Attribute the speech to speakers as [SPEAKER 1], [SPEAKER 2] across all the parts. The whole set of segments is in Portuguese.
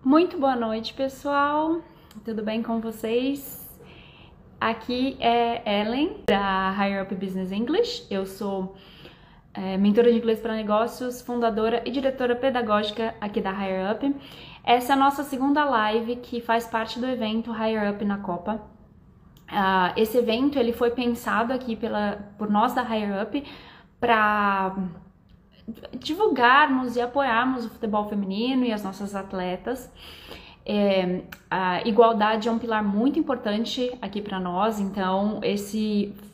[SPEAKER 1] Muito boa noite, pessoal. Tudo bem com vocês? Aqui é Ellen, da Higher Up Business English. Eu sou mentora de inglês para negócios, fundadora e diretora pedagógica aqui da Higher Up. Essa é a nossa segunda live que faz parte do evento Higher Up na Copa. Esse evento ele foi pensado aqui por nós da Higher Up para divulgarmos e apoiarmos o futebol feminino e as nossas atletas. A igualdade é um pilar muito importante aqui para nós, então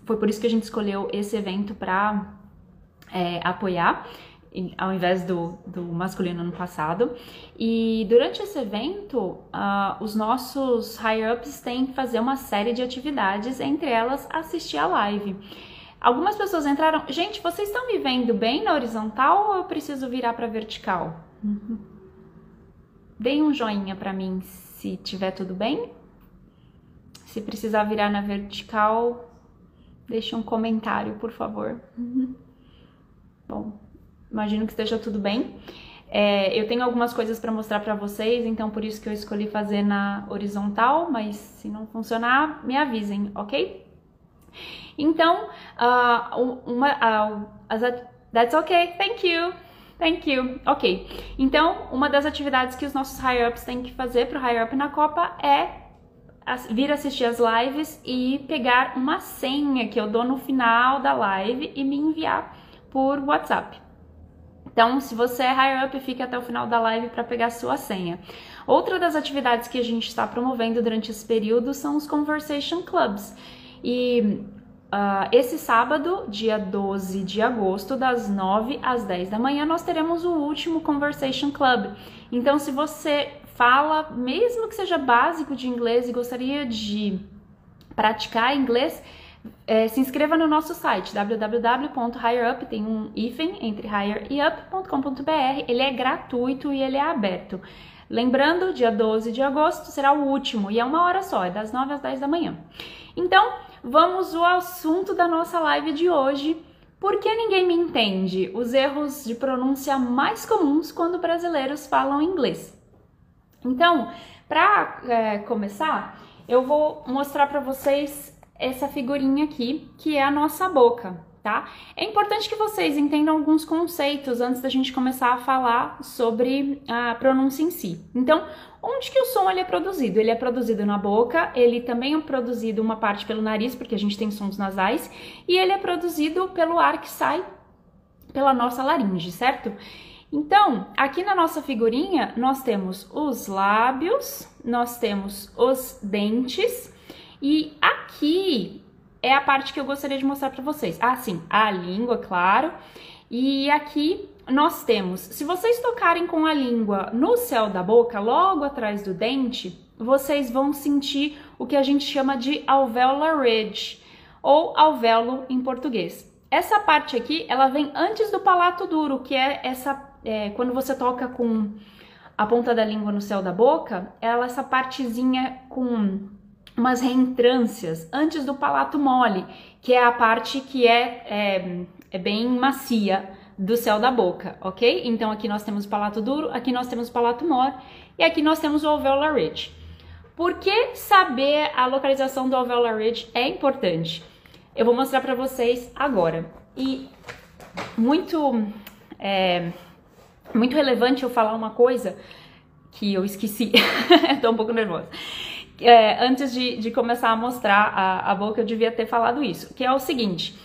[SPEAKER 1] foi por isso que a gente escolheu esse evento para apoiar, ao invés do masculino no passado. E durante esse evento, os nossos higher-ups têm que fazer uma série de atividades, entre elas assistir a live. Algumas pessoas entraram, gente, vocês estão me vendo bem na horizontal ou eu preciso virar para vertical? Deem um joinha para mim se tiver tudo bem. Se precisar virar na vertical, deixe um comentário, por favor. Bom, imagino que esteja tudo bem. Eu tenho algumas coisas para mostrar para vocês, então por isso que eu escolhi fazer na horizontal, mas se não funcionar, me avisem, ok? Então, that's okay, thank you, ok. Então, uma das atividades que os nossos higher-ups têm que fazer para o higher-up na Copa é vir assistir as lives e pegar uma senha que eu dou no final da live e me enviar por WhatsApp. Então, se você é higher-up, fique até o final da live para pegar a sua senha. Outra das atividades que a gente está promovendo durante esse período são os Conversation Clubs. E esse sábado, dia 12 de agosto, das 9 às 10 da manhã, nós teremos o último Conversation Club. Então, se você fala, mesmo que seja básico de inglês e gostaria de praticar inglês, se inscreva no nosso site www.higherup, tem um hífen entre higher e up.com.br. Ele é gratuito e ele é aberto. Lembrando, dia 12 de agosto será o último e é 1 hora só, é das 9 às 10 da manhã. Então, vamos ao assunto da nossa live de hoje. Por que ninguém me entende? Os erros de pronúncia mais comuns quando brasileiros falam inglês. Então, para começar, eu vou mostrar para vocês essa figurinha aqui, que é a nossa boca, tá? É importante que vocês entendam alguns conceitos antes da gente começar a falar sobre a pronúncia em si. Então, onde que o som ele é produzido? Ele é produzido na boca, ele também é produzido uma parte pelo nariz, porque a gente tem sons nasais, e ele é produzido pelo ar que sai pela nossa laringe, certo? Então, aqui na nossa figurinha, nós temos os lábios, nós temos os dentes, e aqui é a parte que eu gostaria de mostrar para vocês. Sim, a língua, claro. E aqui nós temos, se vocês tocarem com a língua no céu da boca, logo atrás do dente, vocês vão sentir o que a gente chama de alveolar ridge, ou alvéolo em português. Essa parte aqui, ela vem antes do palato duro, que é quando você toca com a ponta da língua no céu da boca, essa partezinha com umas reentrâncias antes do palato mole, que é a parte que é bem macia do céu da boca, ok? Então aqui nós temos o palato duro, aqui nós temos o palato mole e aqui nós temos o alveolar ridge. Por que saber a localização do alveolar ridge é importante? Eu vou mostrar para vocês agora. E muito relevante eu falar uma coisa que eu esqueci, tô um pouco nervosa. Antes de começar a mostrar a boca, eu devia ter falado isso, que é o seguinte,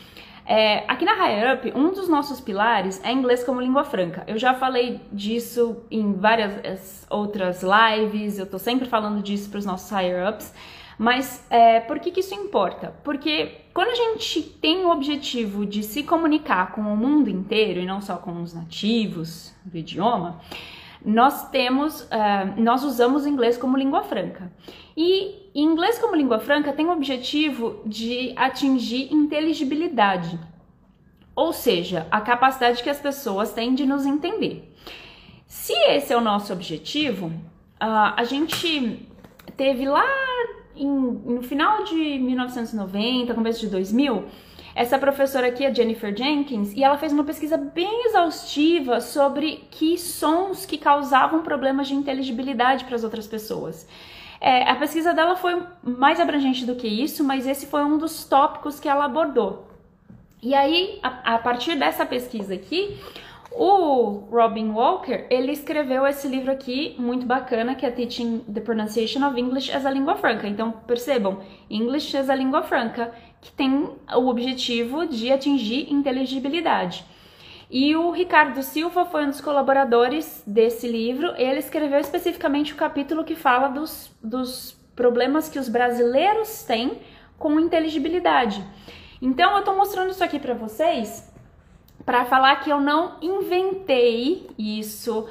[SPEAKER 1] aqui na Higher Up, um dos nossos pilares é inglês como língua franca. Eu já falei disso em várias outras lives, eu tô sempre falando disso para os nossos Higher Ups, mas por que isso importa? Porque quando a gente tem o objetivo de se comunicar com o mundo inteiro, e não só com os nativos do idioma, nós usamos o inglês como língua franca. E inglês como língua franca tem o objetivo de atingir inteligibilidade, ou seja, a capacidade que as pessoas têm de nos entender. Se esse é o nosso objetivo, a gente teve lá no final de 1990, começo de 2000, essa professora aqui, a Jennifer Jenkins, e ela fez uma pesquisa bem exaustiva sobre que sons que causavam problemas de inteligibilidade para as outras pessoas. A pesquisa dela foi mais abrangente do que isso, mas esse foi um dos tópicos que ela abordou. E aí, a partir dessa pesquisa aqui, o Robin Walker, ele escreveu esse livro aqui, muito bacana, que é Teaching the Pronunciation of English as a Língua Franca. Então, percebam, English as a Língua Franca, que tem o objetivo de atingir inteligibilidade. E o Ricardo Silva foi um dos colaboradores desse livro. Ele escreveu especificamente o capítulo que fala dos problemas que os brasileiros têm com inteligibilidade. Então, eu tô mostrando isso aqui para vocês para falar que eu não inventei isso,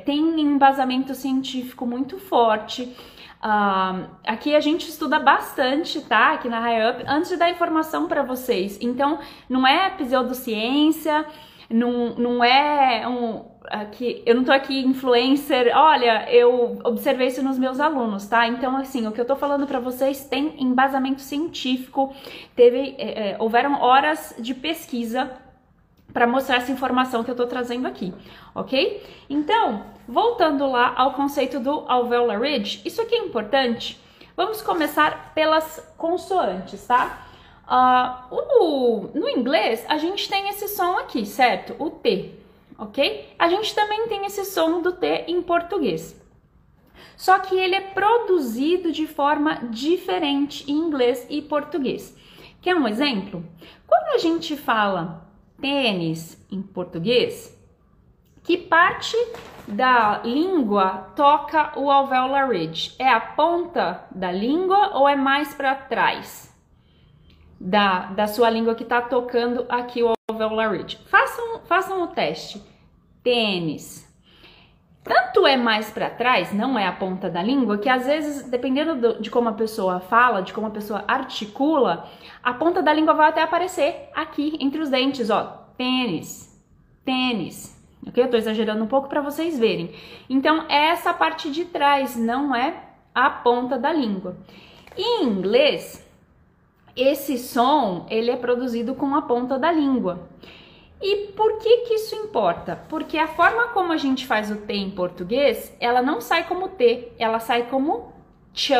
[SPEAKER 1] tem um embasamento científico muito forte. Aqui a gente estuda bastante, tá? Aqui na HiUp, antes de dar informação para vocês. Então, não é pseudociência, não é aqui, eu não tô aqui influencer, olha, eu observei isso nos meus alunos, tá? Então, assim, o que eu tô falando para vocês tem embasamento científico, houveram horas de pesquisa para mostrar essa informação que eu tô trazendo aqui, ok? Então, voltando lá ao conceito do alveolar ridge, isso aqui é importante. Vamos começar pelas consoantes, tá? No inglês, a gente tem esse som aqui, certo? O T, ok? A gente também tem esse som do T em português. Só que ele é produzido de forma diferente em inglês e português. Quer um exemplo? Quando a gente fala tênis em português, que parte da língua toca o alveolar ridge? É a ponta da língua ou é mais para trás da sua língua que está tocando aqui o alveolar ridge? Façam o teste. Tênis. Tanto é mais para trás, não é a ponta da língua, que às vezes, dependendo de como a pessoa fala, de como a pessoa articula, a ponta da língua vai até aparecer aqui entre os dentes, ó. Tênis, tênis. Ok? Eu tô exagerando um pouco para vocês verem. Então, é essa parte de trás, não é a ponta da língua. Em inglês, esse som, ele é produzido com a ponta da língua. E por que isso importa? Porque a forma como a gente faz o T em português, ela não sai como T, ela sai como tch.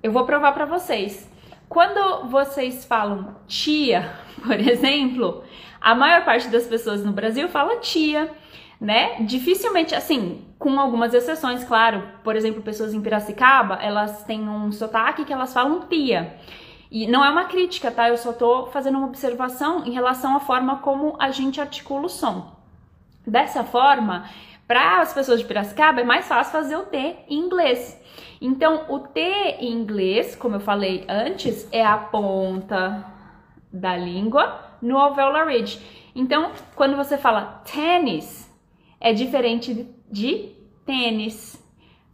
[SPEAKER 1] Eu vou provar para vocês. Quando vocês falam tia, por exemplo, a maior parte das pessoas no Brasil fala tia, né? Dificilmente, assim, com algumas exceções, claro. Por exemplo, pessoas em Piracicaba, elas têm um sotaque que elas falam tia. E não é uma crítica, tá? Eu só tô fazendo uma observação em relação à forma como a gente articula o som. Dessa forma, para as pessoas de Piracicaba é mais fácil fazer o T em inglês. Então, o T em inglês, como eu falei antes, é a ponta da língua no alveolar ridge. Então, quando você fala tênis, é diferente de tênis.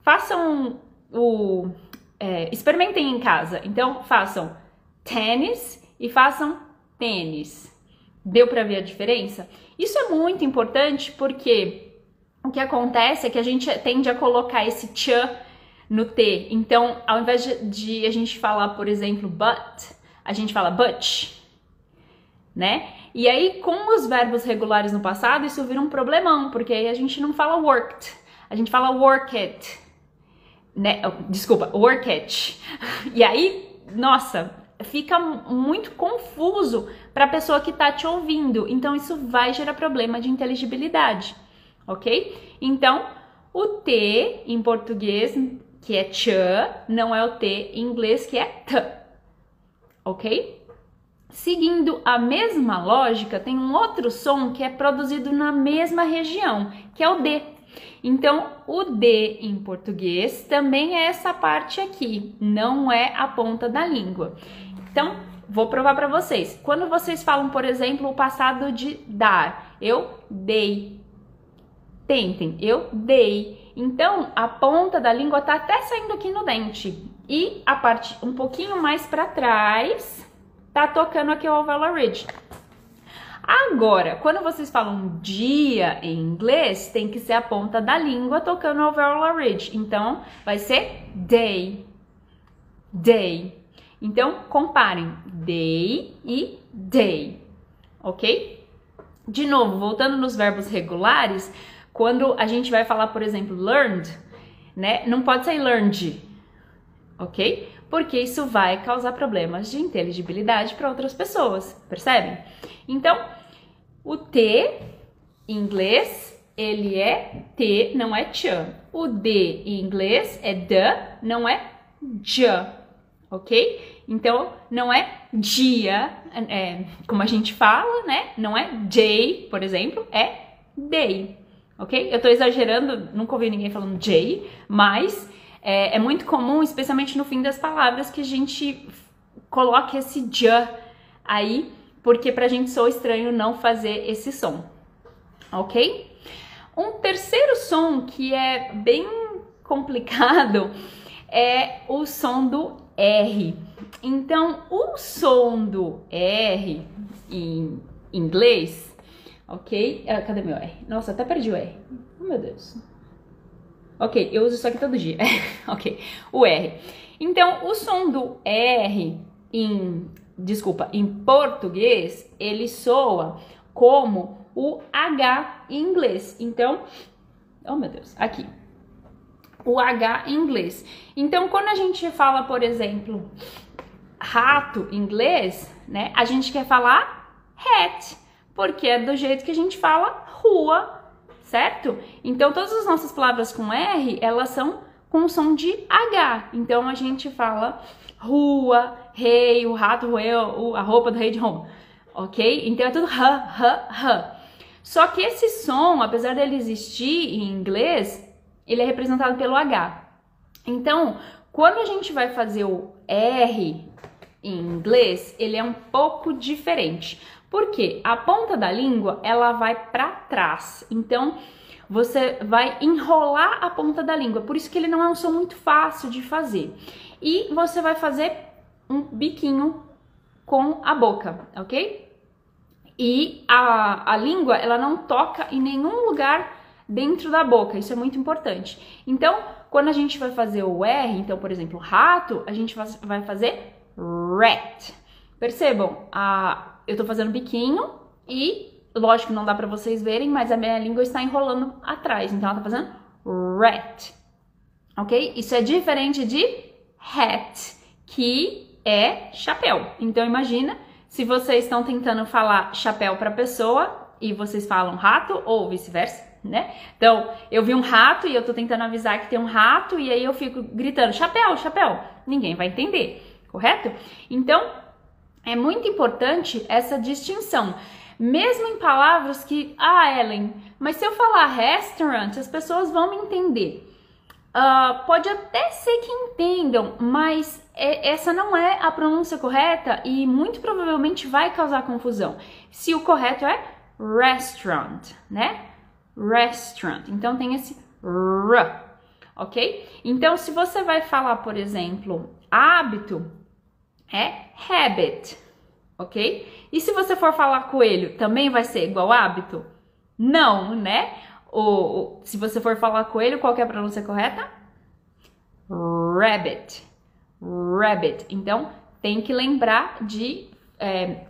[SPEAKER 1] Façam experimentem em casa. Então, façam tênis e façam tênis. Deu para ver a diferença? Isso é muito importante porque o que acontece é que a gente tende a colocar esse tch no T. Então, ao invés de a gente falar, por exemplo, but, a gente fala butch, né? E aí, com os verbos regulares no passado, isso vira um problemão, porque aí a gente não fala worked, a gente fala worked, né? Desculpa, worked. E aí, nossa, fica muito confuso para a pessoa que tá te ouvindo. Então, isso vai gerar problema de inteligibilidade, ok? Então, o T em português, que é ch, não é o T em inglês, que é t, ok? Seguindo a mesma lógica, tem um outro som que é produzido na mesma região, que é o D. Então, o D em português também é essa parte aqui, não é a ponta da língua. Então, vou provar para vocês. Quando vocês falam, por exemplo, o passado de dar, eu dei. Tentem, eu dei. Então, a ponta da língua tá até saindo aqui no dente. E a parte um pouquinho mais para trás tá tocando aqui o alveolar ridge. Agora, quando vocês falam dia em inglês, tem que ser a ponta da língua tocando o alveolar ridge. Então, vai ser day. Day. Então, comparem they e day, ok? De novo, voltando nos verbos regulares, quando a gente vai falar, por exemplo, learned, né? Não pode ser learned, ok? Porque isso vai causar problemas de inteligibilidade para outras pessoas, percebem? Então, o T em inglês, ele é T, não é Ch. O D em inglês é D, não é J, ok? Então, não é dia, como a gente fala, né? Não é day, por exemplo, é day, ok? Eu tô exagerando, nunca ouvi ninguém falando day, mas é muito comum, especialmente no fim das palavras, que a gente coloque esse j aí, porque pra gente soa estranho não fazer esse som, ok? Um terceiro som que é bem complicado é o som do R. Então, o som do R em inglês, ok? Cadê meu R? Nossa, até perdi o R. Oh, meu Deus. Ok, eu uso isso aqui todo dia. Ok, o R. Então, o som do R em português, ele soa como o H em inglês. Então, oh meu Deus, aqui. O H em inglês. Então, quando a gente fala, por exemplo, rato em inglês, né? A gente quer falar hat, porque é do jeito que a gente fala rua, certo? Então, todas as nossas palavras com R, elas são com som de H. Então, a gente fala rua, rei, o rato roeu a roupa do rei de Roma, ok? Então, é tudo h. Só que esse som, apesar dele existir em inglês, ele é representado pelo H. Então, quando a gente vai fazer o R em inglês, ele é um pouco diferente. Por quê? A ponta da língua, ela vai para trás. Então, você vai enrolar a ponta da língua. Por isso que ele não é um som muito fácil de fazer. E você vai fazer um biquinho com a boca, ok? E a língua, ela não toca em nenhum lugar dentro da boca. Isso é muito importante. Então, quando a gente vai fazer o R, então, por exemplo, rato, a gente vai fazer rat. Percebam, eu tô fazendo biquinho e, lógico, não dá pra vocês verem, mas a minha língua está enrolando atrás. Então, ela tá fazendo rat, ok? Isso é diferente de hat, que é chapéu. Então, imagina se vocês estão tentando falar chapéu pra pessoa e vocês falam rato ou vice-versa, né? Então, eu vi um rato e eu tô tentando avisar que tem um rato e aí eu fico gritando chapéu, chapéu. Ninguém vai entender, correto? Então, é muito importante essa distinção. Mesmo em palavras que, Ellen, mas se eu falar restaurant, as pessoas vão me entender. Pode até ser que entendam, mas essa não é a pronúncia correta e muito provavelmente vai causar confusão. Se o correto é restaurant, né? Restaurant. Então tem esse r, ok? Então se você vai falar, por exemplo, hábito, é habit, ok? E se você for falar coelho, também vai ser igual hábito? Não, né? Se você for falar coelho, qual que é a pronúncia correta? Rabbit. Rabbit. Então, tem que lembrar de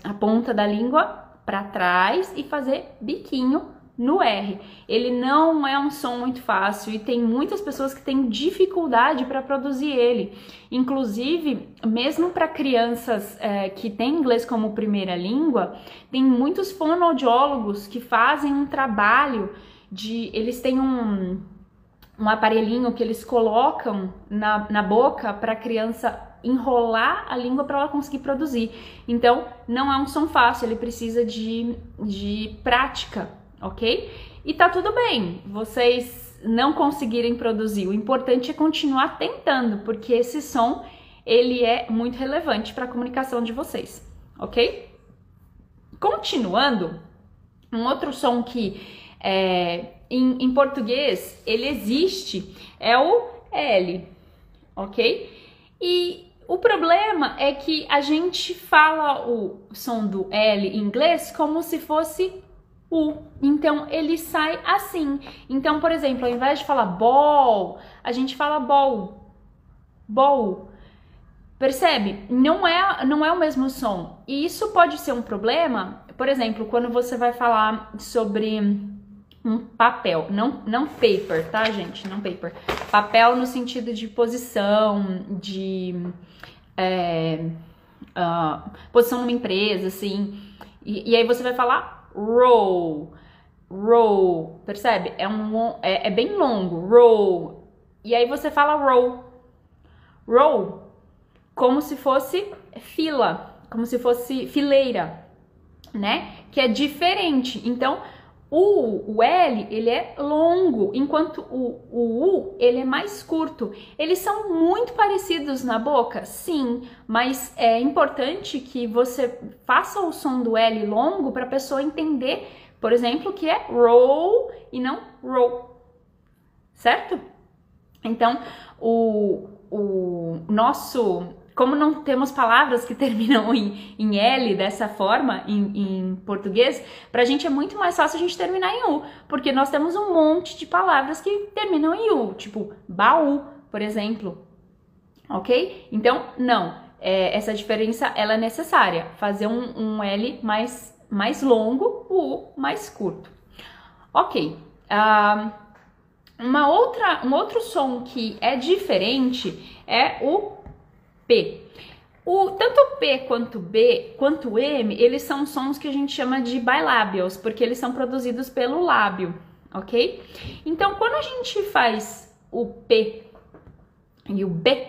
[SPEAKER 1] a ponta da língua para trás e fazer biquinho no R. Ele não é um som muito fácil e tem muitas pessoas que têm dificuldade para produzir ele. Inclusive, mesmo para crianças que têm inglês como primeira língua, tem muitos fonoaudiólogos que fazem um trabalho eles têm um aparelhinho que eles colocam na boca para a criança enrolar a língua para ela conseguir produzir. Então, não é um som fácil, ele precisa de prática, ok? E tá tudo bem, vocês não conseguirem produzir. O importante é continuar tentando, porque esse som, ele é muito relevante para a comunicação de vocês, ok? Continuando, um outro som que em português ele existe é o L, ok? E o problema é que a gente fala o som do L em inglês como se fosse U, então ele sai assim. Então, por exemplo, ao invés de falar ball, a gente fala ball, ball. Percebe? Não é o mesmo som. E isso pode ser um problema, por exemplo, quando você vai falar sobre um papel, não paper, tá, gente? Não paper. Papel no sentido de posição, de posição numa empresa, assim. E aí você vai falar roll, roll, percebe? É bem longo, roll. E aí você fala roll, roll. Como se fosse fila, como se fosse fileira, né? Que é diferente. Então, o L, ele é longo, enquanto o U, ele é mais curto. Eles são muito parecidos na boca? Sim, mas é importante que você faça o som do L longo para a pessoa entender, por exemplo, que é roll e não roll, certo? Então, o nosso... Como não temos palavras que terminam em L dessa forma, em português, pra gente é muito mais fácil a gente terminar em U, porque nós temos um monte de palavras que terminam em U, tipo baú, por exemplo, ok? Então, não, essa diferença ela é necessária, fazer um L mais longo, o U mais curto. Ok, um outro som que é diferente é o P. Tanto o P quanto B, quanto o M, eles são sons que a gente chama de bilabials, porque eles são produzidos pelo lábio, ok? Então, quando a gente faz o P e o B,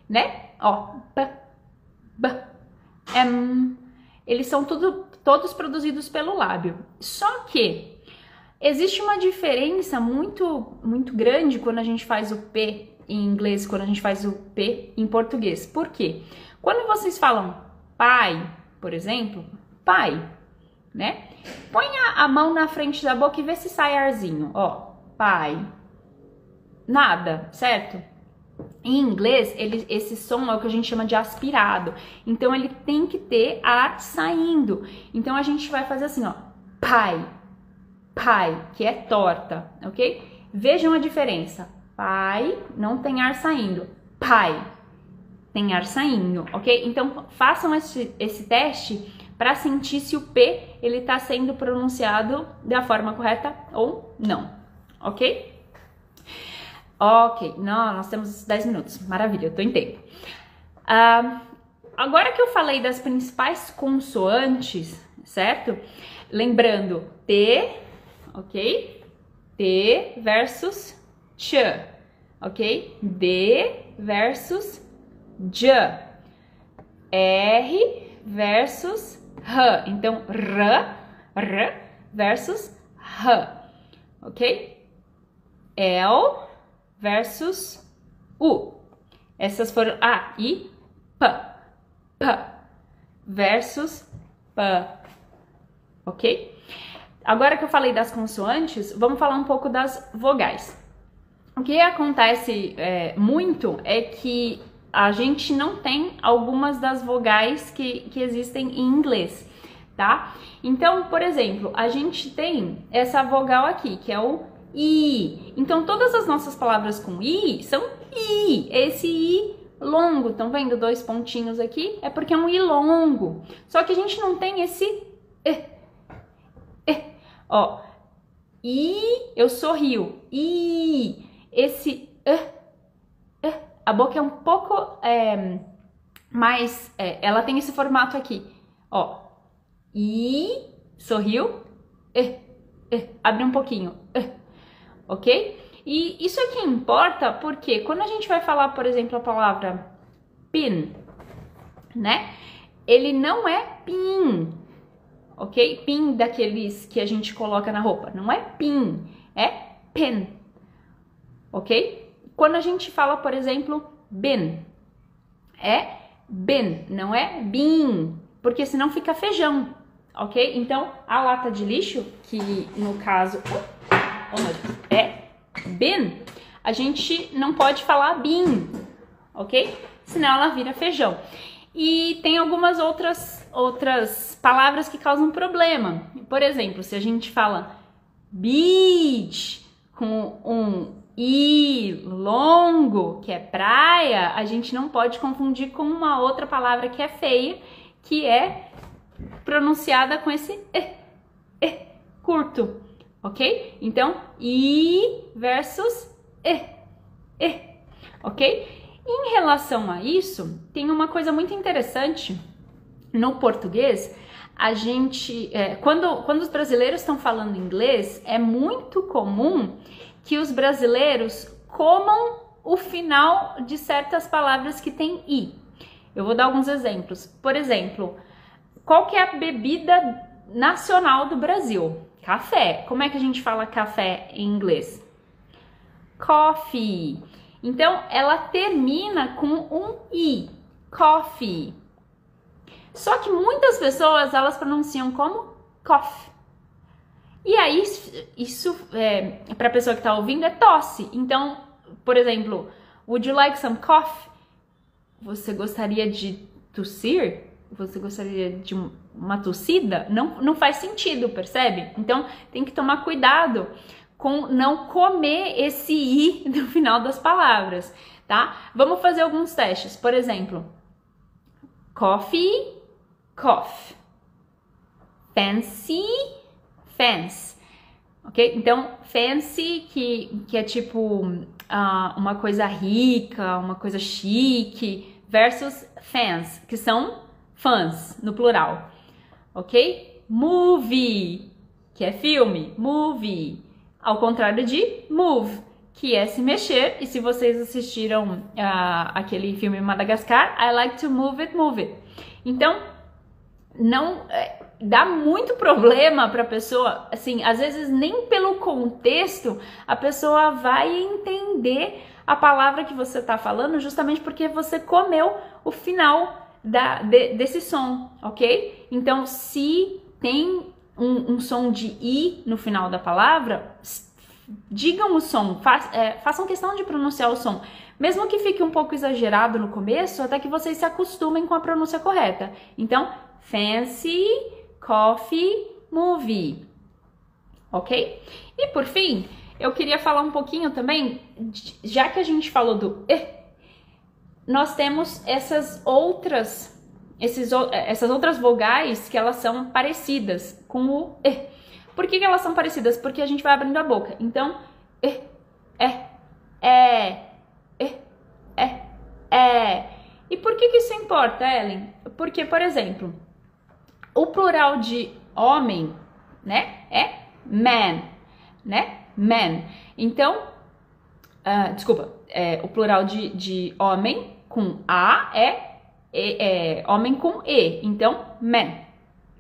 [SPEAKER 1] né? Ó, P, B, M, eles são todos produzidos pelo lábio. Só que existe uma diferença muito grande quando a gente faz o P em inglês, quando a gente faz o P em português. Por quê? Quando vocês falam pai, por exemplo, pai, né? Põe a mão na frente da boca e vê se sai arzinho. Ó, pai. Nada, certo? Em inglês, esse som é o que a gente chama de aspirado. Então, ele tem que ter ar saindo. Então, a gente vai fazer assim, ó. Pai, pai, que é torta, ok? Vejam a diferença. Pai, não tem ar saindo. Pai, tem ar saindo, ok? Então, façam esse teste para sentir se o P ele está sendo pronunciado da forma correta ou não, ok? Ok, não, nós temos 10 minutos, maravilha, eu tô em tempo. Agora que eu falei das principais consoantes, certo? Lembrando, T, ok? T versus Ch, ok? D versus J, R versus R. Então, R versus R, ok? L versus U. Essas foram A e P versus P, ok? Agora que eu falei das consoantes, vamos falar um pouco das vogais. O que acontece muito é que a gente não tem algumas das vogais que existem em inglês, tá? Então, por exemplo, a gente tem essa vogal aqui, que é o I. Então, todas as nossas palavras com I são I. Esse I longo, estão vendo 2 pontinhos aqui? É porque é um I longo. Só que a gente não tem esse ó, I, eu sorrio, I. Esse a boca é um pouco mais, ela tem esse formato aqui, ó, I, sorriu, abre um pouquinho, ok? E isso aqui importa porque quando a gente vai falar, por exemplo, a palavra pin, né? Ele não é pin, ok? Pin daqueles que a gente coloca na roupa, não é pin, é pin. Ok? Quando a gente fala, por exemplo, bin, é bin, não é bin, porque senão fica feijão, ok? Então, a lata de lixo, que no caso é bin, a gente não pode falar bin, ok? Senão ela vira feijão. E tem algumas outras palavras que causam problema. Por exemplo, se a gente fala beach com um I longo, Congo, que é praia, a gente não pode confundir com uma outra palavra que é feia, que é pronunciada com esse curto, ok? Então, I versus ok? Em relação a isso, tem uma coisa muito interessante no português. A gente, quando os brasileiros estão falando inglês, é muito comum que os brasileiros comam o final de certas palavras que tem I. Eu vou dar alguns exemplos. Por exemplo, qual que é a bebida nacional do Brasil? Café. Como é que a gente fala café em inglês? Coffee. Então, ela termina com um I. Coffee. Só que muitas pessoas, elas pronunciam como cough. E aí, isso, para a pessoa que está ouvindo, é tosse. Então, por exemplo, would you like some coffee? Você gostaria de tossir? Você gostaria de uma tossida? Não faz sentido, percebe? Então, tem que tomar cuidado com não comer esse I no final das palavras, tá? Vamos fazer alguns testes. Por exemplo, coffee, cough. Fancy, fence. Ok? Então, fancy, que é tipo uma coisa rica, uma coisa chique, versus fans, que são fãs, no plural. Ok? Movie, que é filme, movie. Ao contrário de move, que é se mexer. E se vocês assistiram aquele filme Madagascar, I like to move it, move it. Então, não dá muito problema para a pessoa, assim, às vezes nem pelo contexto a pessoa vai entender a palavra que você está falando, justamente porque você comeu o final desse som, ok? Então, se tem um som de I no final da palavra, digam o som, façam questão de pronunciar o som, mesmo que fique um pouco exagerado no começo, até que vocês se acostumem com a pronúncia correta. Então, fancy, coffee, movie, ok? E por fim, eu queria falar um pouquinho também, já que a gente falou do nós temos essas outras vogais que elas são parecidas com o Por que elas são parecidas? Porque a gente vai abrindo a boca. Então, E por que isso importa, Ellen? Porque, por exemplo, o plural de homem, né, é man, né? Man. Então, o plural de homem com A é homem com E. Então, man.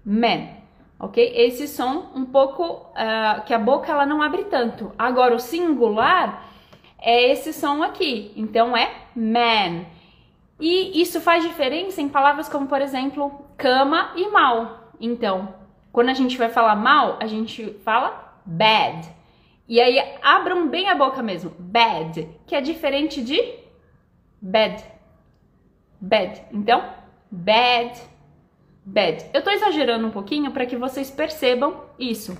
[SPEAKER 1] Man. Ok? Esse som um pouco que a boca ela não abre tanto. Agora, o singular é esse som aqui. Então, é man. E isso faz diferença em palavras como, por exemplo, cama e mal. Então, quando a gente vai falar mal, a gente fala bad. E aí, abram bem a boca mesmo. Bad, que é diferente de bed. Bed. Então, bad, bad. Eu tô exagerando um pouquinho para que vocês percebam isso,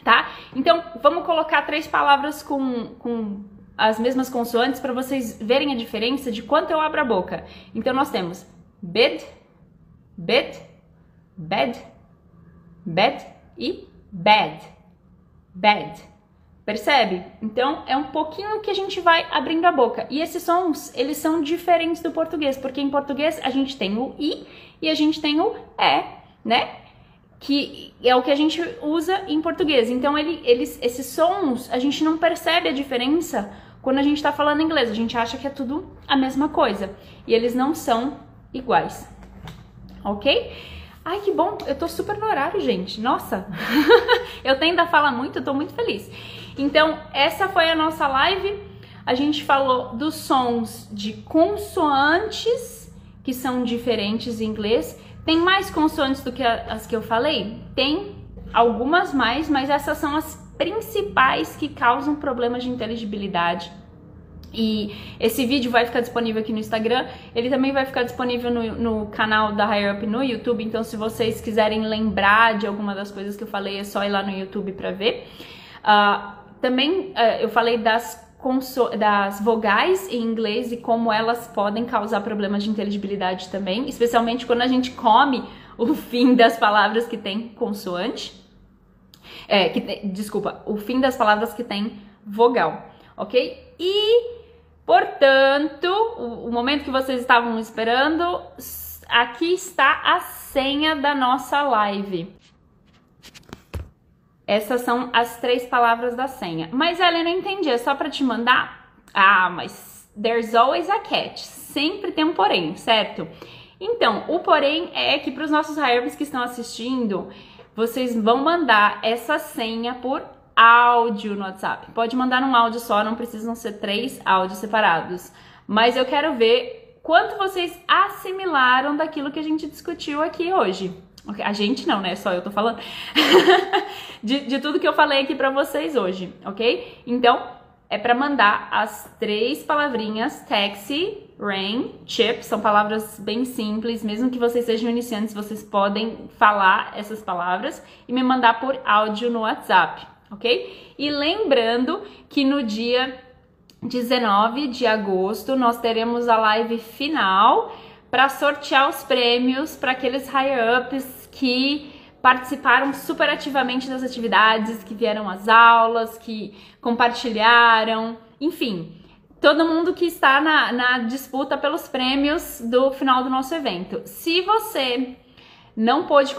[SPEAKER 1] tá? Então, vamos colocar 3 palavras com as mesmas consoantes para vocês verem a diferença de quanto eu abro a boca. Então, nós temos bed, bed, bed, bed e bad, bad. Percebe? Então, é um pouquinho que a gente vai abrindo a boca. E esses sons, eles são diferentes do português, porque em português a gente tem o I e a gente tem o né? Que é o que a gente usa em português. Então, esses sons, a gente não percebe a diferença quando a gente tá falando inglês. A gente acha que é tudo a mesma coisa. E eles não são iguais. Ok? Ai, que bom! Eu tô super no horário, gente. Nossa! Eu tendo a falar muito, eu tô muito feliz. Então, essa foi a nossa live. A gente falou dos sons de consoantes, que são diferentes em inglês. Tem mais consoantes do que as que eu falei? Tem algumas mais, mas essas são as principais que causam problemas de inteligibilidade. E esse vídeo vai ficar disponível aqui no Instagram, ele também vai ficar disponível no canal da Higher Up no YouTube, então se vocês quiserem lembrar de alguma das coisas que eu falei, é só ir lá no YouTube para ver. Também eu falei das das vogais em inglês e como elas podem causar problemas de inteligibilidade também, especialmente quando a gente come o fim das palavras que tem consoante. Desculpa, o fim das palavras que tem vogal, ok? E, portanto, o momento que vocês estavam esperando, aqui está a senha da nossa live. Essas são as 3 palavras da senha. Mas, Ellen, eu não entendi, é só para te mandar? Ah, mas there's always a catch. Sempre tem um porém, certo? Então, o porém é que para os nossos high-ups que estão assistindo, vocês vão mandar essa senha por áudio no WhatsApp. Pode mandar num áudio só, não precisam ser 3 áudios separados. Mas eu quero ver quanto vocês assimilaram daquilo que a gente discutiu aqui hoje. A gente não, né? Só eu tô falando. de tudo que eu falei aqui pra vocês hoje, ok? Então, é pra mandar as 3 palavrinhas taxi, rain, chip. São palavras bem simples. Mesmo que vocês sejam iniciantes, vocês podem falar essas palavras e me mandar por áudio no WhatsApp, ok? E lembrando que no dia 19 de agosto nós teremos a live final para sortear os prêmios para aqueles higher-ups que participaram super ativamente das atividades, que vieram às aulas, que compartilharam, enfim, todo mundo que está na disputa pelos prêmios do final do nosso evento. Se você não pôde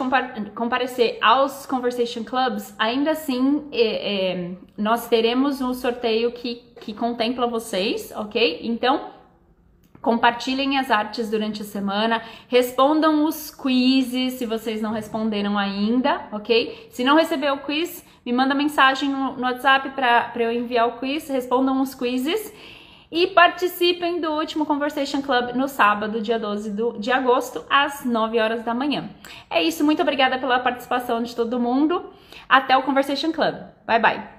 [SPEAKER 1] comparecer aos Conversation Clubs, ainda assim nós teremos um sorteio que contempla vocês, ok? Então, compartilhem as artes durante a semana, respondam os quizzes se vocês não responderam ainda, ok? Se não recebeu o quiz, me manda mensagem no WhatsApp para eu enviar o quiz, respondam os quizzes e participem do último Conversation Club no sábado, dia 12 de agosto, às 9 horas da manhã. É isso, muito obrigada pela participação de todo mundo. Até o Conversation Club. Bye, bye!